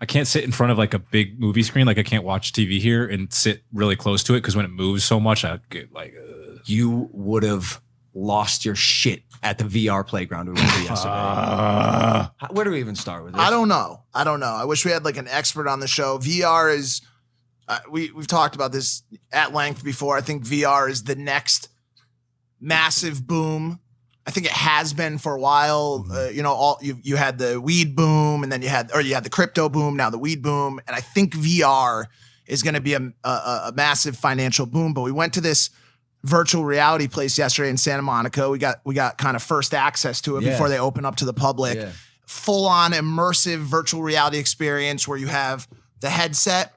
I can't sit in front of like a big movie screen. Like I can't watch TV here and sit really close to it because when it moves so much, I get like. You would have lost your shit at the VR playground we went to yesterday. Where do we even start with this? I don't know. I wish we had like an expert on the show. VR is, we've talked about this at length before. I think VR is the next massive boom. I think it has been for a while. You had the weed boom, and then you had the crypto boom. Now the weed boom, and I think VR is going to be a massive financial boom. But we went to this virtual reality place yesterday in Santa Monica. We got kind of first access to it before they open up to the public. Yeah. Full on immersive virtual reality experience where you have the headset.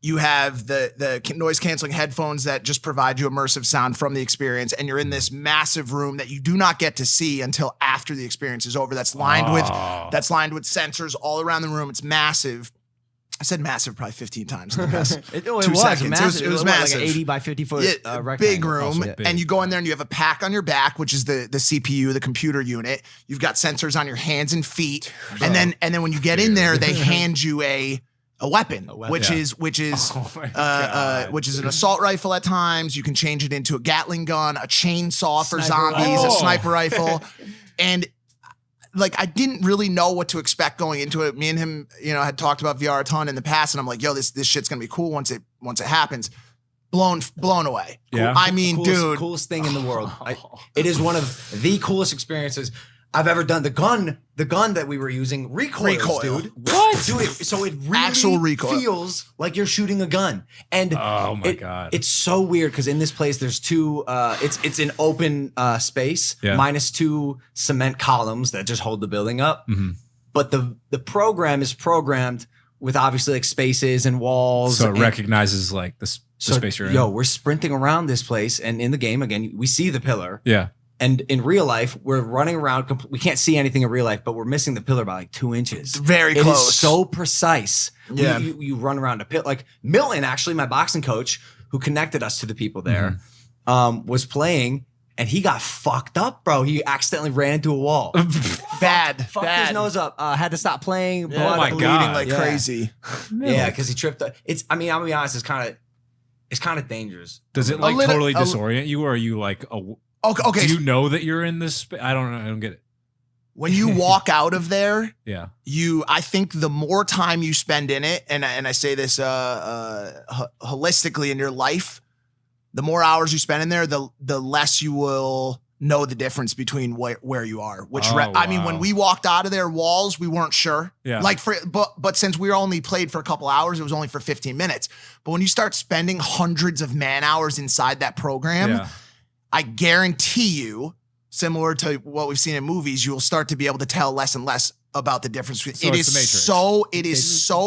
You have the noise canceling headphones that just provide you immersive sound from the experience. And you're in this massive room that you do not get to see until after the experience is over. That's lined with sensors all around the room. It's massive. I said massive probably 15 times in the past 2 seconds. Massive. It was massive. Like an 80 by 50 foot rectangle. Big room. And you go in there and you have a pack on your back, which is the CPU, the computer unit. You've got sensors on your hands and feet. And then when you get in there, they hand you a weapon, which is an assault rifle at times. You can change it into a Gatling gun, a chainsaw for zombies, a sniper rifle. And like, I didn't really know what to expect going into it. Me and him, had talked about VR a ton in the past, and I'm like, yo, this shit's gonna be cool once it happens. Blown away. Yeah. I mean, coolest thing in the world. It is one of the coolest experiences I've ever done. The gun that we were using recoils, dude. What? Dude, so it really feels like you're shooting a gun. And oh my God. It's so weird because in this place there's two it's an open space minus 2 cement columns that just hold the building up. Mm-hmm. But the program is programmed with obviously like spaces and walls. So it recognizes like the space you're in. Yo, we're sprinting around this place, and in the game again we see the pillar. Yeah. And in real life, we're running around. We can't see anything in real life, but we're missing the pillar by like 2 inches. Very close. It is so precise. Yeah. You run around a pit. Like Milton, actually, my boxing coach, who connected us to the people there, was playing, and he got fucked up, bro. He accidentally ran into a wall. Bad. Fucked his nose up. Had to stop playing. Blood bleeding like crazy. Yeah, because he tripped. I'll be honest. It's kind of dangerous. Does it like totally disorient you, or are you like a? Okay. Do you know that you're in this space? I don't know. I don't get it. When you walk out of there, I think the more time you spend in it, and I say this holistically in your life, the more hours you spend in there, the less you will know the difference between where you are. I mean, when we walked out of their walls, we weren't sure. Yeah. But since we only played for a couple hours, it was only for 15 minutes. But when you start spending hundreds of man hours inside that program, I guarantee you, similar to what we've seen in movies, you will start to be able to tell less and less about the difference. It is so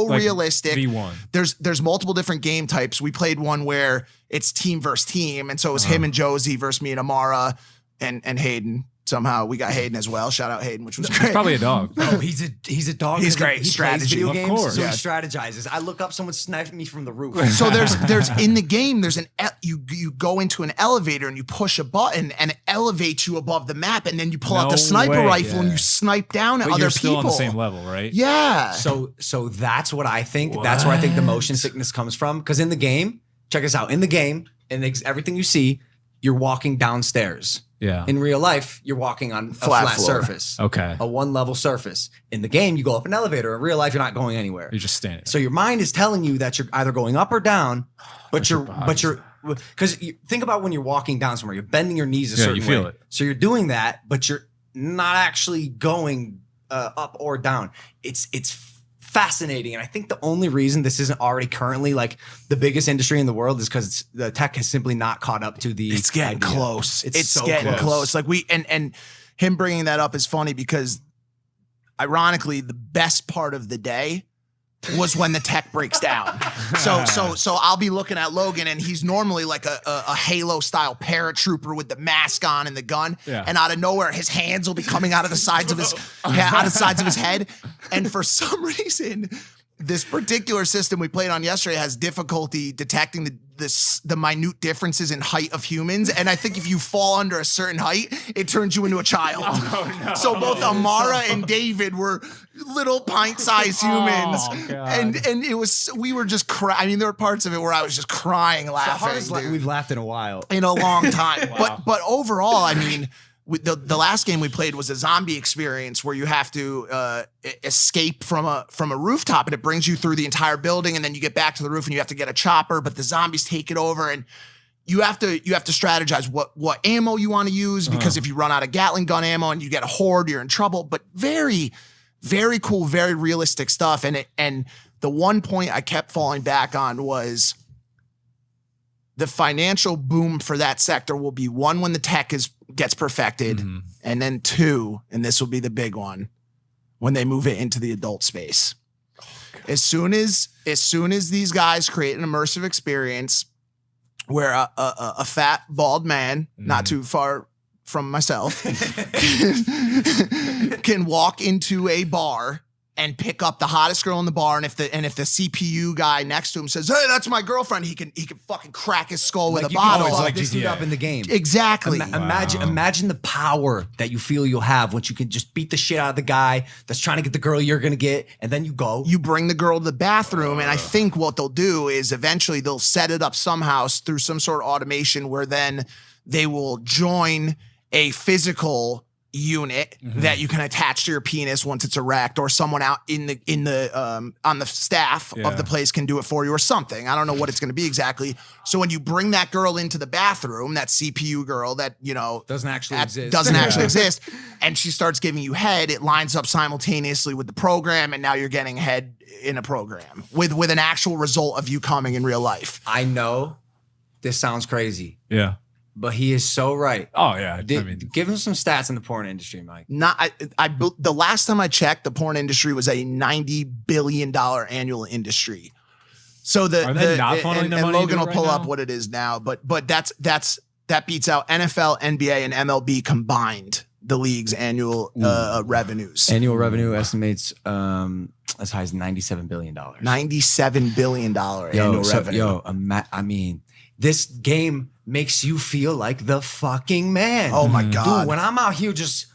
like realistic. V1. There's multiple different game types. We played one where it's team versus team, and so it was him and Josie versus me and Amara and Hayden. Somehow we got Hayden as well. Shout out Hayden, which was great. He's probably a dog. Oh, he's a dog. He's great. He Strategy, plays video games, course. so he strategizes. I look up, someone sniped me from the roof. So there's in the game, there's you go into an elevator and you push a button and it elevates you above the map, and then you pull out the sniper rifle and you snipe down at other you're people. Still on the same level, right? Yeah. So that's what I think. What? That's where I think the motion sickness comes from. Because in the game, check us out. In the game, and everything you see, you're walking downstairs. Yeah. In real life, you're walking on a flat surface. Okay. A 1-level surface. In the game, you go up an elevator. In real life, you're not going anywhere. You're just standing. So your mind is telling you that you're either going up or down, but you're because think about when you're walking down somewhere, you're bending your knees a certain way. You feel it. So you're doing that, but you're not actually going up or down. It's fascinating. And I think the only reason this isn't already currently like the biggest industry in the world is because the tech has simply not caught up to the It's getting idea. close. It's so getting close. Like and him bringing that up is funny because ironically, the best part of the day was when the tech breaks down. So I'll be looking at Logan, and he's normally like a Halo style paratrooper with the mask on and the gun. Yeah. And out of nowhere, his hands will be coming out of the sides of his head. And for some reason, this particular system we played on yesterday has difficulty detecting the minute differences in height of humans, and I think if you fall under a certain height, it turns you into a child. Oh, no. So both Amara and David were little pint-sized humans, God. and we were just crying. I mean, there were parts of it where I was just crying, laughing. dude. We've laughed in a while. In a long time. Wow. But overall, I mean, the last game we played was a zombie experience where you have to escape from a rooftop, and it brings you through the entire building, and then you get back to the roof and you have to get a chopper, but the zombies take it over, and you have to strategize what ammo you want to use, because if you run out of Gatling gun ammo and you get a horde, you're in trouble. But very, very cool, very realistic stuff. And the one point I kept falling back on was the financial boom for that sector will be, one, when the tech gets perfected, and then two, and this will be the big one, when they move it into the adult space. As soon as these guys create an immersive experience where a fat bald man, not too far from myself, can walk into a bar and pick up the hottest girl in the bar, and if the CPU guy next to him says, "Hey, that's my girlfriend," he can fucking crack his skull with a bottle. It's like this dude up in the game. Exactly. Imagine the power that you feel you'll have once you can just beat the shit out of the guy that's trying to get the girl you're gonna get, and then you go. You bring the girl to the bathroom, and I think what they'll do is eventually they'll set it up somehow through some sort of automation where then they will join a physical unit that you can attach to your penis once it's erect, or someone out in the on the staff of the place can do it for you, or something. I don't know what it's going to be exactly. So when you bring that girl into the bathroom, that CPU girl that doesn't actually exist, and she starts giving you head, it lines up simultaneously with the program, and now you're getting head in a program with an actual result of you coming in real life. I know this sounds crazy. Yeah. But he is so right. Oh yeah. Give him some stats in the porn industry, Mike. The last time I checked, the porn industry was a $90 billion annual industry. So are they not funneling their money Logan will right pull now? up what it is now, but that beats out NFL, NBA, and MLB combined, the league's annual revenues. Annual revenue estimates as high as $97 billion. $97 billion annual revenue. I mean, this game makes you feel like the fucking man. Oh my God. Dude, when I'm out here just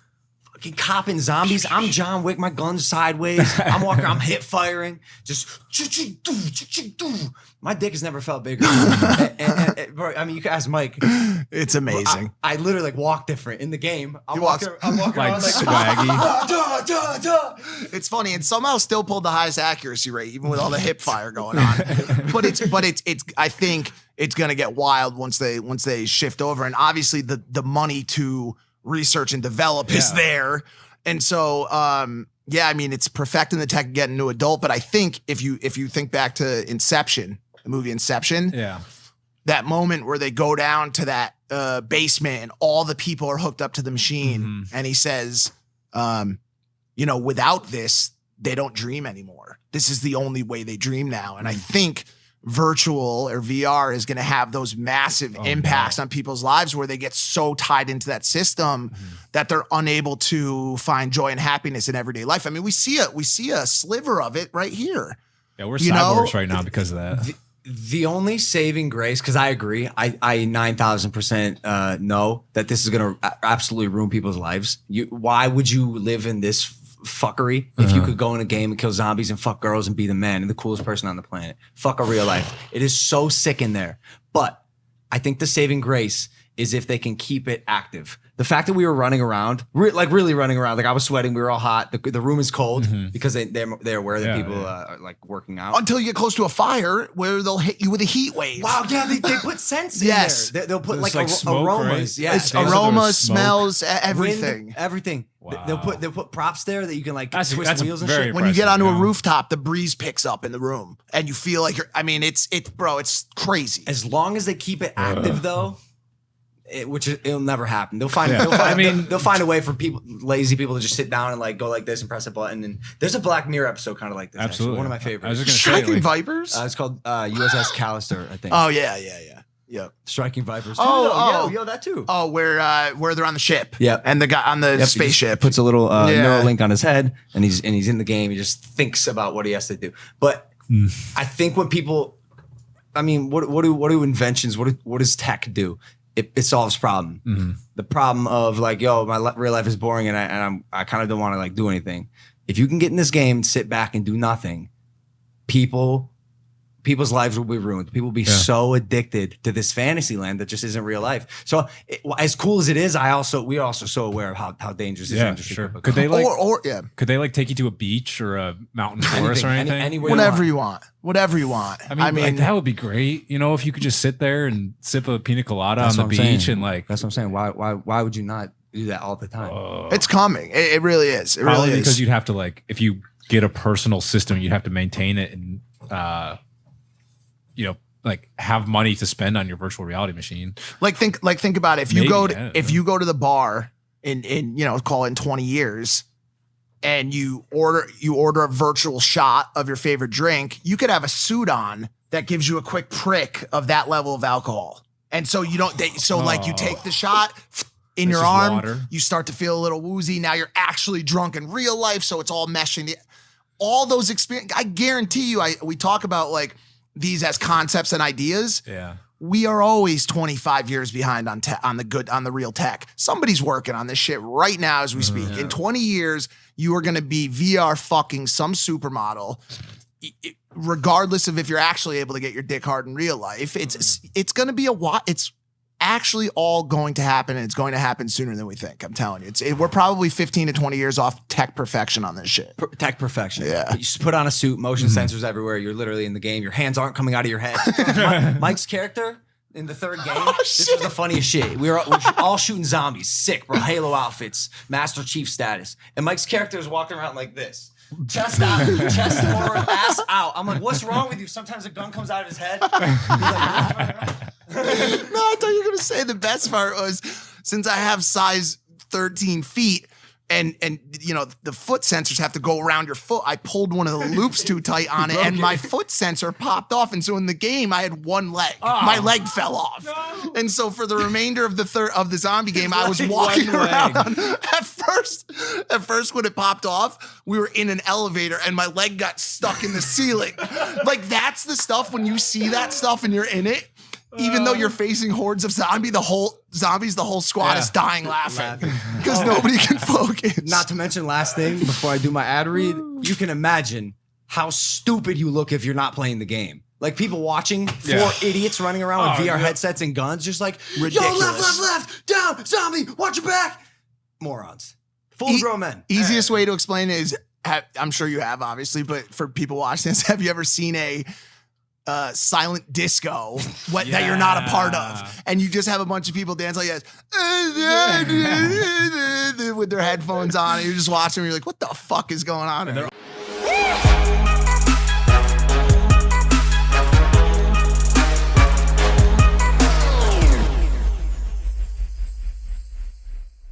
fucking copping zombies, I'm John Wick, my gun's sideways. I'm walking, I'm hip firing. Just my dick has never felt bigger. and bro, I mean, you can ask Mike. It's amazing. I literally walk different in the game. I'm walking like around swaggy. It's funny, and somehow still pulled the highest accuracy rate, even with all the hip fire going on. but it's I think it's gonna get wild once they shift over, and obviously the money to research and develop is there, and so I mean, it's perfecting the tech and getting to adult. But I think if you think back to Inception, the movie Inception, that moment where they go down to that basement and all the people are hooked up to the machine, and he says, without this, they don't dream anymore. This is the only way they dream now. And I think virtual or VR is going to have those massive impacts on people's lives where they get so tied into that system that they're unable to find joy and happiness in everyday life. I mean, we see a sliver of it right here. Yeah, we're cyborgs right now because of that. The only saving grace, because I agree, I 9,000% know that this is going to absolutely ruin people's lives. Why would you live in this fuckery if you could go in a game and kill zombies and fuck girls and be the man and the coolest person on the planet? Fuck a real life. It is so sick in there. But I think the saving grace is if they can keep it active. The fact that we were running around, really running around, like I was sweating, we were all hot. The room is cold because they're aware that people are like working out. Until you get close to a fire where they'll hit you with a heat wave. Wow, yeah, they put scents in there. They'll put like smoke, aromas. right? Yeah, It's aromas, smells, everything. Wind, everything. Wow. They'll put props there that you can like That's twist wheels and very shit. When you get onto a Yeah. rooftop, the breeze picks up in the room and you feel like it's crazy. As long as they keep it active though, it'll never happen. They'll find a way for lazy people to just sit down and like go like this and press a button. And there's a Black Mirror episode kind of like this. Absolutely. Actually, one of my I was favorites. just gonna say, Striking Vipers? It's called USS Callister, I think. Oh yeah. Yep. Striking Vipers. Oh, yo, that too. Oh, where they're on the ship. Yeah. And the guy on the Yep, he spaceship just puts a little Yeah. Neuralink on his head, and he's in the game. He just thinks about what he has to do. But I think what people, I mean, what do inventions? What does tech do? It solves problem. Mm-hmm. The problem of like, yo, my real life is boring, and I kind of don't want to like do anything. If you can get in this game, sit back and do nothing, people's lives will be ruined. People will be so addicted to this fantasy land that just isn't real life. So as cool as it is, we're also so aware of how dangerous this industry sure. could become. Could they like yeah. could they like take you to a beach or a mountain forest or anything? Anywhere Whatever you want. Whatever you want. I mean, like, that would be great. You know, if you could just sit there and sip a pina colada on the beach and like. That's what I'm saying. Why would you not do that all the time? It's coming. It really is. It Probably really because is. you'd have to like, if you get a personal system, you'd have to maintain it and you know, like have money to spend on your virtual reality machine. Like think about it. If you Maybe, you go to the bar in you know, call it in 20 years, and you order a virtual shot of your favorite drink, you could have a suit on that gives you a quick prick of that level of alcohol. And so you don't like you take the shot in your arm, water. you start to feel a little woozy. Now you're actually drunk in real life, so it's all meshing. All those experience, I guarantee you, we talk about like these as concepts and ideas. Yeah. We are always 25 years behind on the real tech. Somebody's working on this shit right now as we speak. In 20 years, you are going to be VR fucking some supermodel, regardless of if you're actually able to get your dick hard in real life. It's going to be it's actually all going to happen, and it's going to happen sooner than we think. I'm telling you, we're probably 15 to 20 years off tech perfection on this shit. Tech perfection. Yeah. You just put on a suit, motion sensors everywhere. You're literally in the game. Your hands aren't coming out of your head. Mike's character in the third game, this was the funniest shit. We're all shooting zombies. Sick, bro. Halo outfits, Master Chief status. And Mike's character is walking around like this. Chest out, chest forward, ass out. I'm like, what's wrong with you? Sometimes a gun comes out of his head. He's like, No, I thought you were gonna say the best part was, since I have size 13 feet and you know the foot sensors have to go around your foot, I pulled one of the loops too tight on it, and my foot sensor popped off. And so in the game, I had one leg. My leg fell off, and so for the remainder of the zombie game, I was walking around. At first, when it popped off, we were in an elevator, and my leg got stuck in the ceiling. Like that's the stuff when you see that stuff and you're in it. Even though you're facing hordes of the whole squad is dying laughing because nobody can focus. Not to mention, last thing before I do my ad read, you can imagine how stupid you look if you're not playing the game. Like people watching, four idiots running around with VR headsets and guns, just like, ridiculous. Yo, left, down, zombie, watch your back. Morons. Full grown men. Easiest way to explain it is, I'm sure you have, obviously, but for people watching this, have you ever seen a silent disco that you're not a part of, and you just have a bunch of people dance like this with their headphones on, and you're just watching, and you're like, what the fuck is going on?